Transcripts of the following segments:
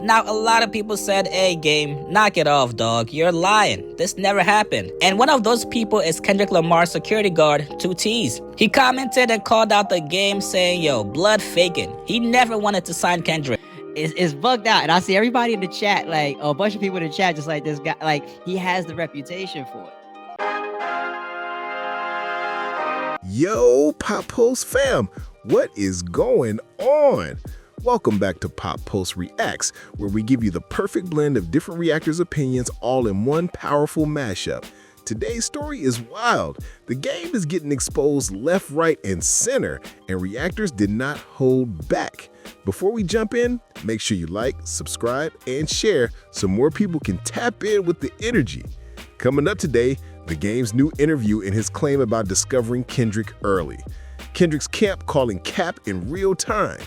Now, a lot of people said, hey, game, knock it off, dog. You're lying. This never happened. And one of those people is Kendrick Lamar's security guard, 2T's. He commented and called out the game saying, yo, blood faking. He never wanted to sign Kendrick. It's bugged out, and I see everybody in the chat, like a bunch of people in the chat, just like this guy, like he has the reputation for it. Yo, Pop Pulse fam, what is going on? Welcome back to PopPulseReacts, where we give you the perfect blend of different reactors' opinions all in one powerful mashup. Today's story is wild. The game is getting exposed left, right, and center, and reactors did not hold back. Before we jump in, make sure you like, subscribe, and share so more people can tap in with the energy. Coming up today, the game's new interview and his claim about discovering Kendrick early. Kendrick's camp calling cap in real time.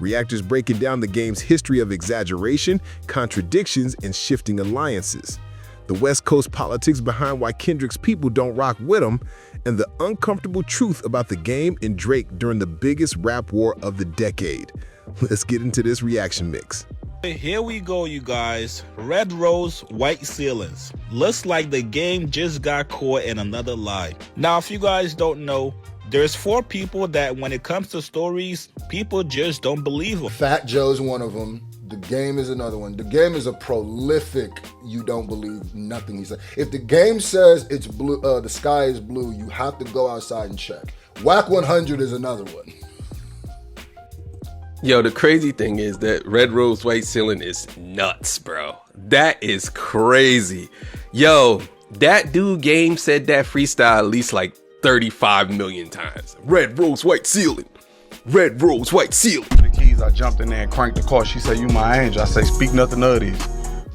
Reactors breaking down the game's history of exaggeration, contradictions, and shifting alliances. The West Coast politics behind why Kendrick's people don't rock with him, and the uncomfortable truth about the game and Drake during the biggest rap war of the decade. Let's get into this reaction mix. Here we go, you guys. Red rose, white ceilings. Looks like the game just got caught in another lie. Now, if you guys don't know, there's 4 people that when it comes to stories, people just don't believe them. Fat Joe's one of them. The game is another one. The game is a prolific, you don't believe nothing he said. If the game says it's blue, the sky is blue, you have to go outside and check. Whack 100 is another one. Yo, the crazy thing is that Red Rose White Ceiling is nuts, bro. That is crazy. Yo, that dude Game said that freestyle at least like 35 million times. Red Rose White Ceiling. Red Rose White Ceiling. The keys, I jumped in there and cranked the car. She said, you my angel. I say, speak nothing of these.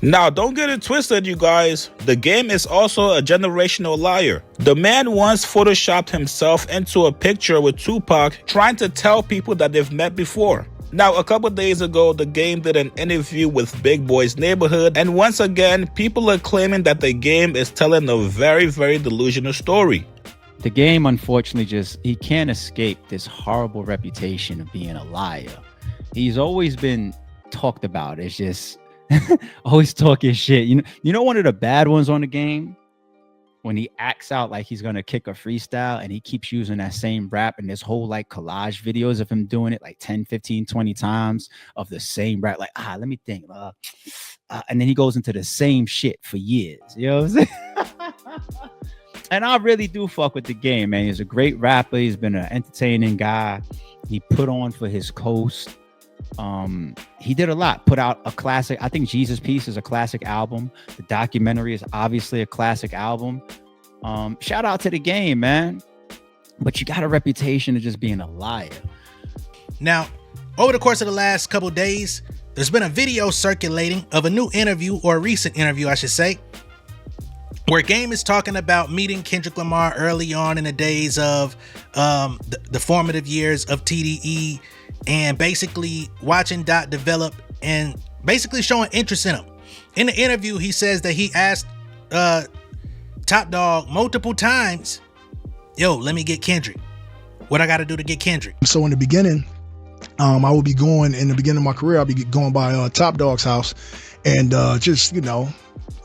Now, don't get it twisted, you guys. The game is also a generational liar. The man once photoshopped himself into a picture with Tupac, trying to tell people that they've met before. Now, a couple days ago, the game did an interview with Big Boy's Neighborhood, and once again, people are claiming that the game is telling a very, very delusional story. The game, unfortunately, he can't escape this horrible reputation of being a liar. He's always been talked about as just always talking shit. You know, one of the bad ones on the game, when he acts out like he's gonna kick a freestyle and he keeps using that same rap, and this whole like collage videos of him doing it like 10, 15, 20 times of the same rap. Like, let me think. And then he goes into the same shit for years. You know what I'm saying? And I really do fuck with the game, man. He's a great rapper. He's been an entertaining guy. He put on for his coast. He did a lot. Put out a classic. I think Jesus Piece is a classic album. The documentary is obviously a classic album. Shout out to the game, man. But you got a reputation of just being a liar. Now, over the course of the last couple days, there's been a video circulating of a new interview, or a recent interview, I should say, where Game is talking about meeting Kendrick Lamar early on in the days of the formative years of TDE, and basically watching Dot develop and basically showing interest in him. In the interview, he says that he asked Top Dog multiple times, yo, let me get Kendrick. What I got to do to get Kendrick? So in the beginning, I would be going, in the beginning of my career, I'd be going by Top Dog's house and just, you know,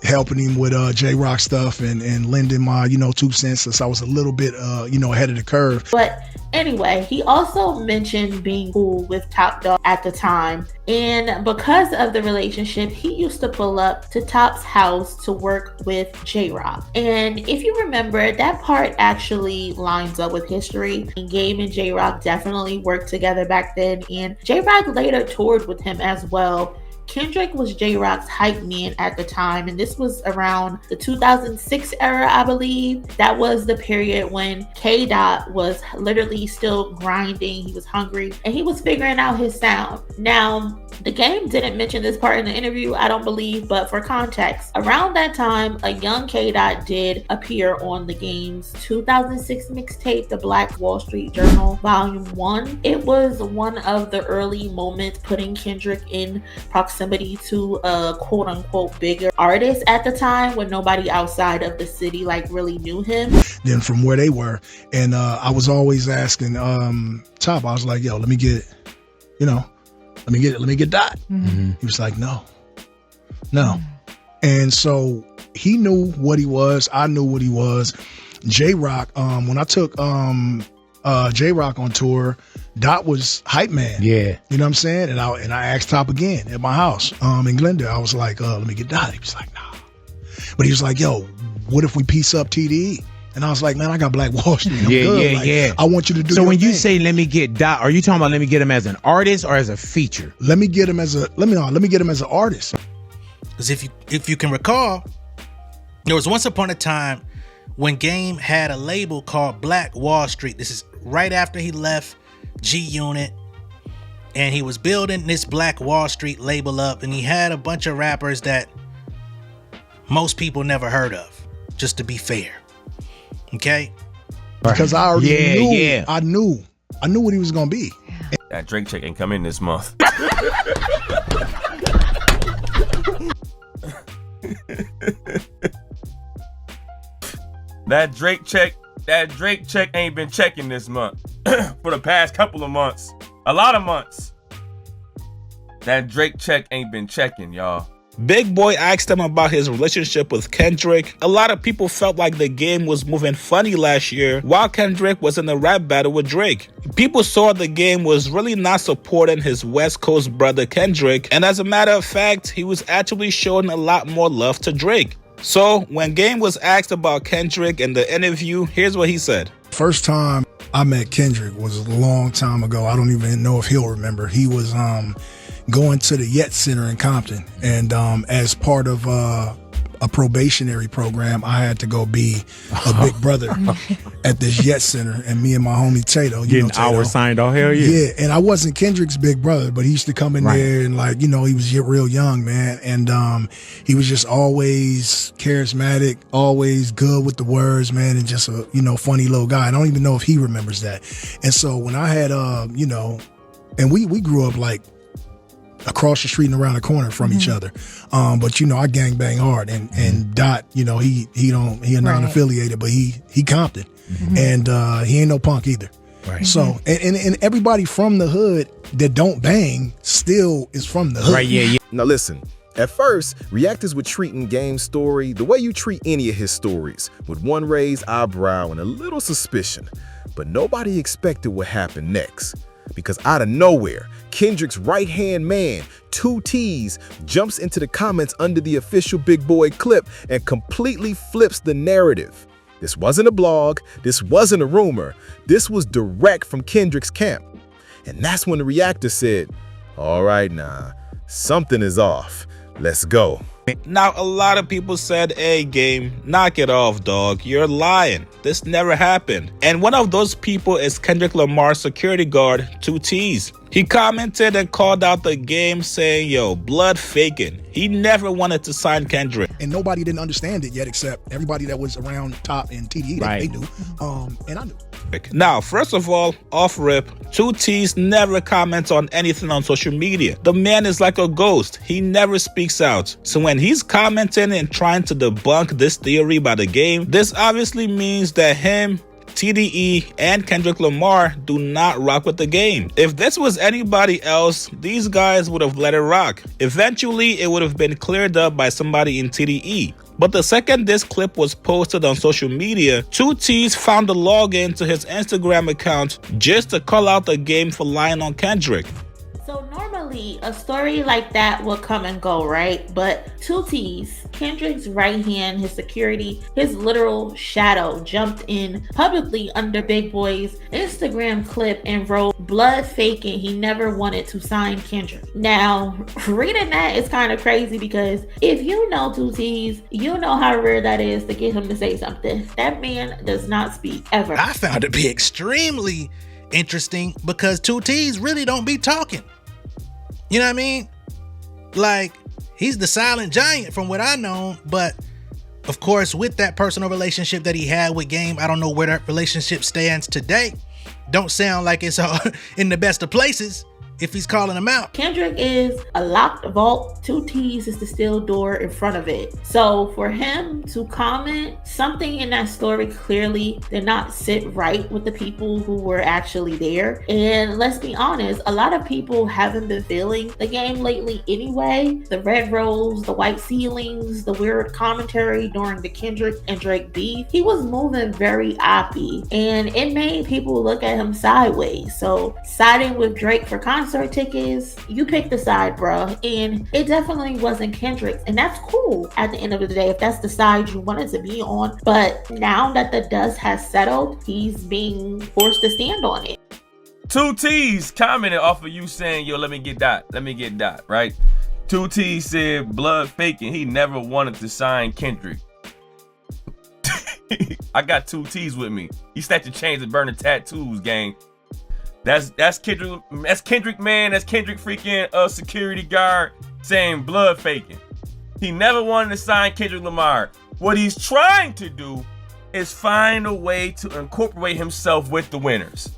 helping him with J-Rock stuff and lending my, 2 cents, since I was a little bit, ahead of the curve. But anyway, he also mentioned being cool with Top Dog at the time. And because of the relationship, he used to pull up to Top's house to work with J-Rock. And if you remember, that part actually lines up with history. And Game and J-Rock definitely worked together back then. And J-Rock later toured with him as well. Kendrick was J-Rock's hype man at the time, and this was around the 2006 era, I believe. That was the period when K-Dot was literally still grinding. He was hungry, and he was figuring out his sound. Now, the game didn't mention this part in the interview, I don't believe, but for context, around that time, a young K-Dot did appear on the game's 2006 mixtape, The Black Wall Street Journal, Volume 1. It was one of the early moments putting Kendrick in proximity to a quote-unquote bigger artist at the time, when nobody outside of the city like really knew him. Then from where they were, and I was always asking Top, I was like, yo, let me get, Let me get Dot. He was like, no. And so he knew what he was. I knew what he was. J-Rock, when I took J-Rock on tour, Dot was hype man. Yeah. You know what I'm saying? And I asked Top again at my house in Glendale. I was like, let me get Dot. He was like, nah. But he was like, yo, what if we piece up TDE? And I was like, man, I got Black Wall Street. I'm good. Yeah. I want you to do So your when you thing. say let me get Dot, are you talking about let me get him as an artist or as a feature? Let me get him as an artist. Because if you can recall, there was once upon a time when Game had a label called Black Wall Street. This is right after he left G-Unit, and he was building this Black Wall Street label up, and he had a bunch of rappers that most people never heard of, just to be fair. Okay? Because I already knew. Yeah. I knew what he was gonna be. That Drake check ain't come in this month. That Drake check ain't been checking this month. For the past couple of months. A lot of months. That Drake check ain't been checking, y'all. Big Boy asked him about his relationship with Kendrick. A lot of people felt like the game was moving funny last year while Kendrick was in a rap battle with Drake. People saw the game was really not supporting his West Coast brother Kendrick, and as a matter of fact, he was actually showing a lot more love to Drake. So when Game was asked about Kendrick in the interview, here's what he said. First time I met Kendrick was a long time ago. I don't even know if he'll remember. He was going to the Yet Center in Compton, and as part of a probationary program, I had to go be a big brother at this Yet Center, and me and my homie Tato, Getting hours signed off, hell yeah. Yeah, and I wasn't Kendrick's big brother, but he used to come in there and like, he was real young, man, and he was just always charismatic, always good with the words, man, and just a funny little guy. I don't even know if he remembers that. And so when I had and we grew up like across the street and around the corner from each other. But I gangbang hard, and Dot, he non-affiliated, but he Compton. And he ain't no punk either. Right. So and everybody from the hood that don't bang still is from the hood. Right, yeah. Now listen, at first, reactors were treating Game's story the way you treat any of his stories, with one raised eyebrow and a little suspicion. But nobody expected what happened next. Because out of nowhere, Kendrick's right-hand man, 2T's, jumps into the comments under the official Big Boy clip and completely flips the narrative. This wasn't a blog, this wasn't a rumor, this was direct from Kendrick's camp. And that's when the reactor said, all right, nah, something is off, let's go. Now, a lot of people said, hey, Game, knock it off, dog. You're lying. This never happened. And one of those people is Kendrick Lamar's security guard, 2T's. He commented and called out the game saying, yo, blood faking. He never wanted to sign Kendrick. And nobody didn't understand it yet except everybody that was around Top and TDE. They knew. And I knew. Now, first of all, off rip, 2T's never comments on anything on social media. The man is like a ghost. He never speaks out. So when he's commenting and trying to debunk this theory by the game, this obviously means that him, TDE, and Kendrick Lamar do not rock with the game. If this was anybody else, these guys would have let it rock. Eventually, it would have been cleared up by somebody in TDE. But the second this clip was posted on social media, 2T's found the login to his Instagram account just to call out the game for lying on Kendrick. So normally a story like that would come and go, right? But 2T's, Kendrick's right hand, his security, his literal shadow jumped in publicly under Big Boy's Instagram clip and wrote blood faking. He never wanted to sign Kendrick. Now, reading that is kind of crazy because if you know 2T's, you know how rare that is to get him to say something. That man does not speak ever. I found it to be extremely interesting because 2T's really don't be talking. You know what I mean? Like, he's the silent giant from what I know, but of course, with that personal relationship that he had with Game, I don't know where that relationship stands today. Don't sound like it's in the best of places. if he's calling him out. Kendrick is a locked vault. 2 T's is the steel door in front of it. So for him to comment, something in that story clearly did not sit right with the people who were actually there. And let's be honest, a lot of people haven't been feeling the game lately anyway. The red rose, the white ceilings, the weird commentary during the Kendrick and Drake beef. He was moving very oppy, and it made people look at him sideways. So siding with Drake for concert tickets, you picked the side, bruh, and it definitely wasn't Kendrick's, and that's cool at the end of the day if that's the side you wanted to be on. But now that the dust has settled, he's being forced to stand on it. 2 T's commented off of you saying, yo, let me get that, right? 2 T's said blood faking, he never wanted to sign Kendrick. I got 2 T's with me. He snatching chains and burning tattoos, gang. That's Kendrick, man. That's Kendrick freaking security guard saying blood faking. He never wanted to sign Kendrick Lamar. What he's trying to do is find a way to incorporate himself with the winners.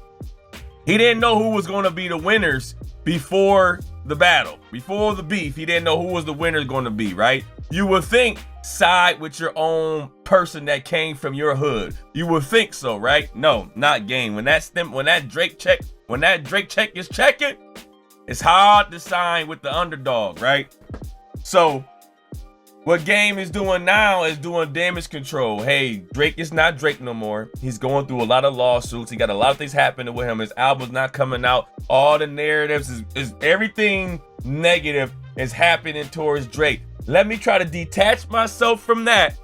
He didn't know who was going to be the winners before the battle, before the beef. He didn't know who was the winner going to be, right? You would think side with your own person that came from your hood. You would think so, right? No, not game. When that Drake check is checking, it's hard to sign with the underdog, right? So what Game is doing now is doing damage control. Hey, Drake is not Drake no more. He's going through a lot of lawsuits. He got a lot of things happening with him. His album's not coming out. All the narratives is everything negative is happening towards Drake. Let me try to detach myself from that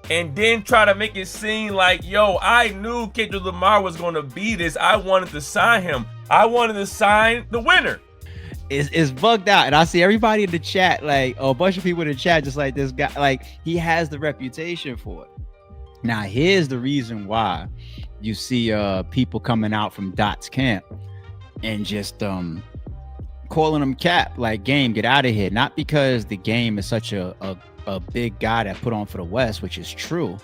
and then try to make it seem like, yo, I knew Kendrick Lamar was going to be this. I wanted to sign him. I wanted to sign the winner. It's bugged out, and I see everybody in the chat, like a bunch of people in the chat, just like this guy, like he has the reputation for it. Now, here's the reason why you see people coming out from Dot's camp and just calling him cap, like Game, get out of here. Not because the Game is such a big guy that put on for the West, which is true,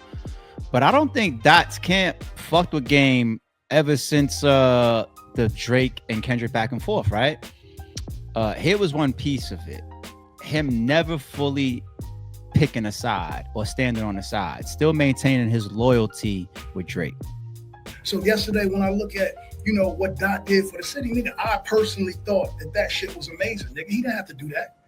but I don't think Dot's camp fucked with Game ever since the Drake and Kendrick back and forth, right? Here was one piece of it. Him never fully picking a side or standing on a side, still maintaining his loyalty with Drake. So yesterday, when I look at, what Dot did for the city, nigga, I personally thought that shit was amazing, nigga. He didn't have to do that,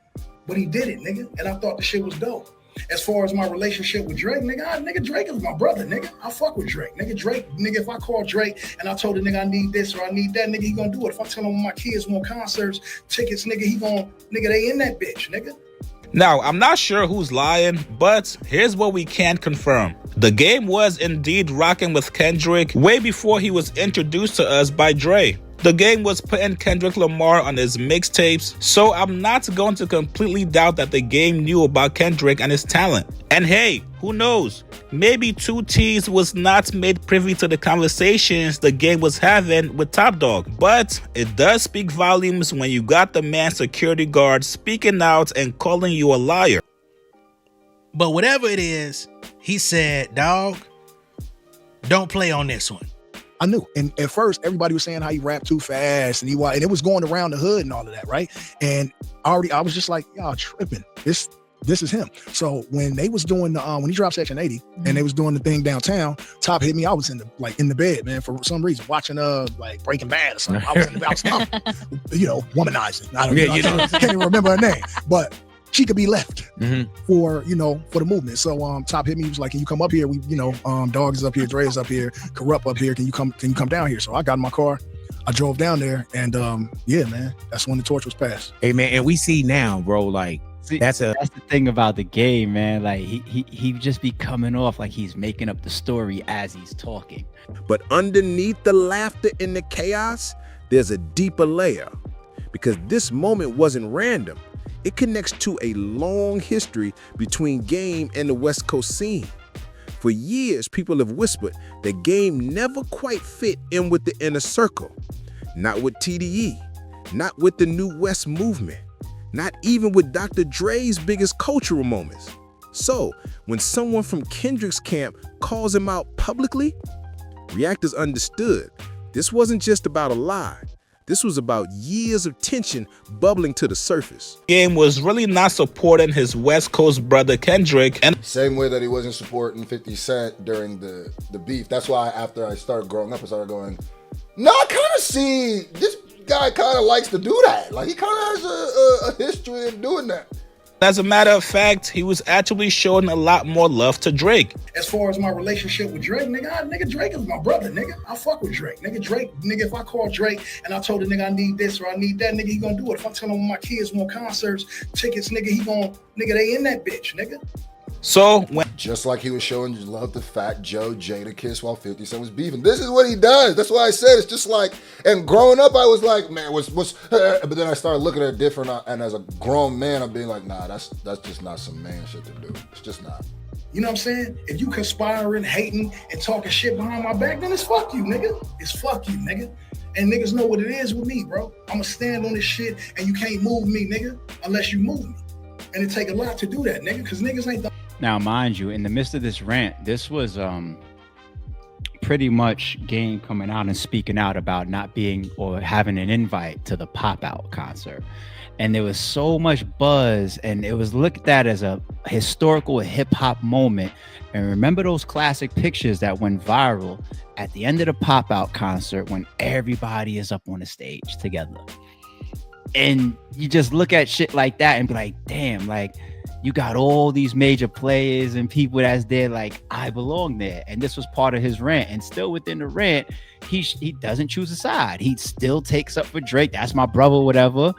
but he did it, nigga. And I thought the shit was dope. As far as my relationship with Drake, nigga, Drake is my brother, nigga. I fuck with Drake, nigga. If I call Drake and I told the nigga I need this or I need that, nigga, he gonna do it. If I tell him my kids want concerts, tickets, nigga, they in that bitch, nigga. Now, I'm not sure who's lying, but here's what we can confirm. The Game was indeed rocking with Kendrick way before he was introduced to us by Dre. The Game was putting Kendrick Lamar on his mixtapes, so I'm not going to completely doubt that the Game knew about Kendrick and his talent. And hey, who knows? Maybe 2 T's was not made privy to the conversations the Game was having with Top Dog, but it does speak volumes when you got the man's security guard speaking out and calling you a liar. But whatever it is, he said, dog, don't play on this one. I knew. And at first, everybody was saying how he rapped too fast and it was going around the hood and all of that, right? And I was just like, y'all tripping. This is him. So when they was doing the when he dropped Section 80 and they was doing the thing downtown, Top hit me. I was in the bed, man, for some reason, watching like Breaking Bad or something. I was womanizing. I can't even remember her name, but she could be left for the movement. So Top hit me. He was like, "Can you come up here? We Dog is up here, Dre is up here, Corrupt up here. Can you come down here?" So I got in my car. I drove down there, and yeah, man, that's when the torch was passed. Hey, man, and we see now, bro, like that's the thing about the Game, man. Like he just be coming off like he's making up the story as he's talking. But underneath the laughter and the chaos, there's a deeper layer, because this moment wasn't random. It connects to a long history between Game and the West Coast scene. For years, people have whispered that Game never quite fit in with the inner circle. Not with TDE, not with the New West movement, not even with Dr. Dre's biggest cultural moments. So, when someone from Kendrick's camp calls him out publicly, reactors understood this wasn't just about a lie. This was about years of tension bubbling to the surface. Game was really not supporting his West Coast brother Kendrick, and same way that he wasn't supporting 50 Cent during the beef. That's why after I started growing up, I started going, no, I kind of see this guy kind of likes to do that. Like, he kind of has a history of doing that. as a matter of fact, he was actually showing a lot more love to Drake. As far as my relationship with Drake, nigga, Drake is my brother, nigga. I fuck with Drake. Drake, if I call Drake and I told the nigga I need this or I need that, nigga, he gonna do it. If I tell him my kids want concerts, tickets, nigga, they in that bitch, nigga. So when just like he was showing love to Fat Joe Jadakiss while 50 Cent was beefing. This is what he does. That's why I said it's just like, and growing up I was like, man, what's but then I started looking at it different, and as a grown man I'm being like, nah, that's just not some man shit to do. It's just not. You know what I'm saying? If you conspiring, hating, and talking shit behind my back, then it's fuck you, nigga. It's fuck you, nigga. And niggas know what it is with me, bro. I'ma stand on this shit and you can't move me, nigga, unless you move me. And it take a lot to do that, nigga, because niggas ain't the. Now, mind you, in the midst of this rant, this was pretty much Game coming out and speaking out about not being or having an invite to the Pop Out concert. And there was so much buzz, and it was looked at as a historical hip hop moment. And remember those classic pictures that went viral at the end of the Pop Out concert when everybody is up on the stage together. And you just look at shit like that and be like, damn, like, you got all these major players and people that's there like, I belong there. And this was part of his rant. And still within the rant, he doesn't choose a side. He still takes up for Drake. That's my brother, whatever.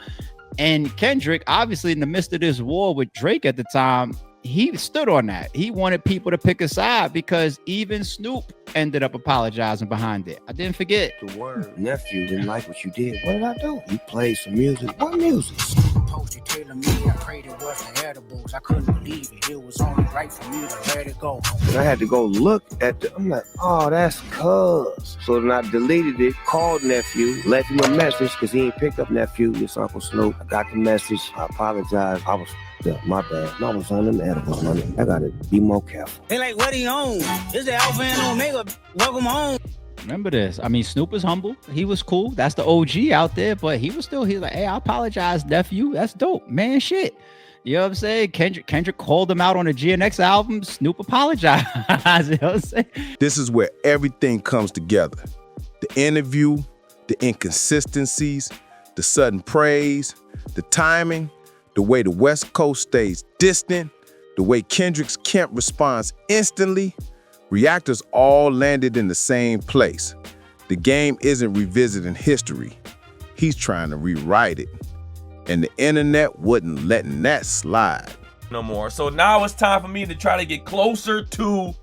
And Kendrick, obviously in the midst of this war with Drake at the time, he stood on that. He wanted people to pick a side because even Snoop ended up apologizing behind it. I didn't forget. The word nephew didn't like what you did. What did I do? You played some music. What music? Posted telling me I prayed it was the edibles. I couldn't believe it. It was only right for me to let it go. And I had to go look at I'm like, oh, that's cuz. So then I deleted it, called nephew, left him a message because he ain't picked up nephew. It's Uncle Snoop. I got the message. I apologize. I was my bad. I was on them edibles, money. I gotta be more careful. They like, what he on? Is the Alpha and Omega? Welcome home. Remember this. I mean, Snoop is humble. He was cool. That's the OG out there, but he's like, hey, I apologize, nephew. That's dope, man. Shit. You know what I'm saying? Kendrick called him out on the GNX album. Snoop apologized. You know what I'm saying? This is where everything comes together. The interview, the inconsistencies, the sudden praise, the timing, the way the West Coast stays distant, the way Kendrick's camp responds instantly. Reactors all landed in the same place. The Game isn't revisiting history. He's trying to rewrite it. And the internet wouldn't letting that slide. No more. So now it's time for me to try to get closer to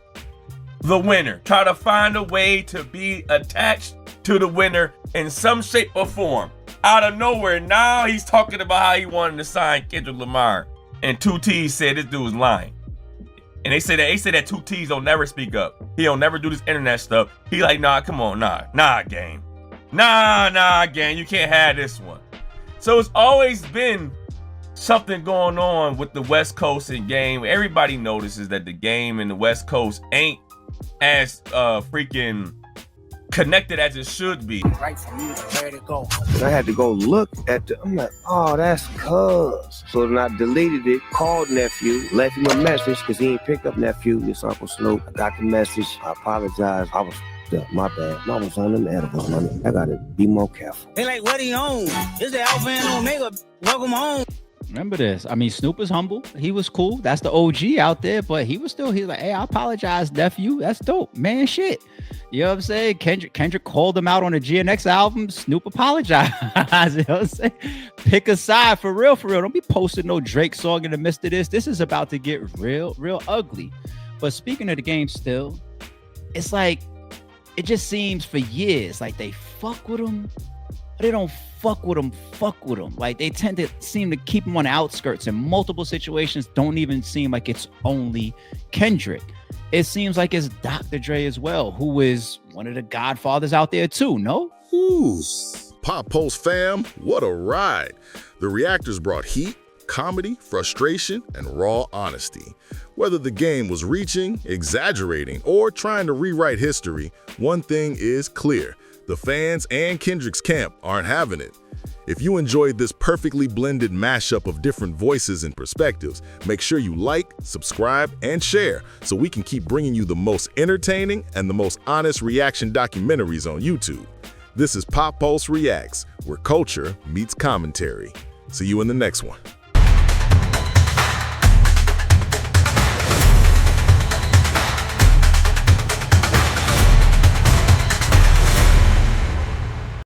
the winner. Try to find a way to be attached to the winner in some shape or form. Out of nowhere, now he's talking about how he wanted to sign Kendrick Lamar. And 2T's said this dude was lying. And they say that 2T's don't never speak up. He don't never do this internet stuff. He like, nah, come on, nah, Game. Nah, Game, you can't have this one. So it's always been something going on with the West Coast and Game. Everybody notices that the Game and the West Coast ain't as freaking connected as it should be. Right for me to let it go. And I had to go look at I'm like, oh, that's cuz. So then I deleted it, called nephew, left him a message because he ain't picked up nephew. It's Uncle Snoop. I got the message. I apologize. I was my bad. I was on them edibles, money. I gotta be more careful. They like, what he on? Is the Alpha and Omega? Welcome home. Remember this. I mean, Snoop is humble. He was cool. That's the OG out there, but he's like, hey, I apologize, nephew. That's dope, man. Shit. You know what I'm saying? Kendrick called him out on the GNX album. Snoop apologized. You know what I'm saying? Pick a side for real. Don't be posting no Drake song in the midst of this. This is about to get real ugly. But speaking of the Game still, it's like, it just seems for years like they fuck with him. They don't fuck with him. Like they tend to seem to keep him on the outskirts in multiple situations. Don't even seem like it's only Kendrick. It seems like it's Dr. Dre as well, who is one of the godfathers out there too, no? Ooh, Pop Pulse fam, what a ride. The Reactors brought heat, comedy, frustration, and raw honesty. Whether the Game was reaching, exaggerating, or trying to rewrite history, one thing is clear. The fans and Kendrick's camp aren't having it. If you enjoyed this perfectly blended mashup of different voices and perspectives, make sure you like, subscribe, and share so we can keep bringing you the most entertaining and the most honest reaction documentaries on YouTube. This is Pop Pulse Reacts, where culture meets commentary. See you in the next one.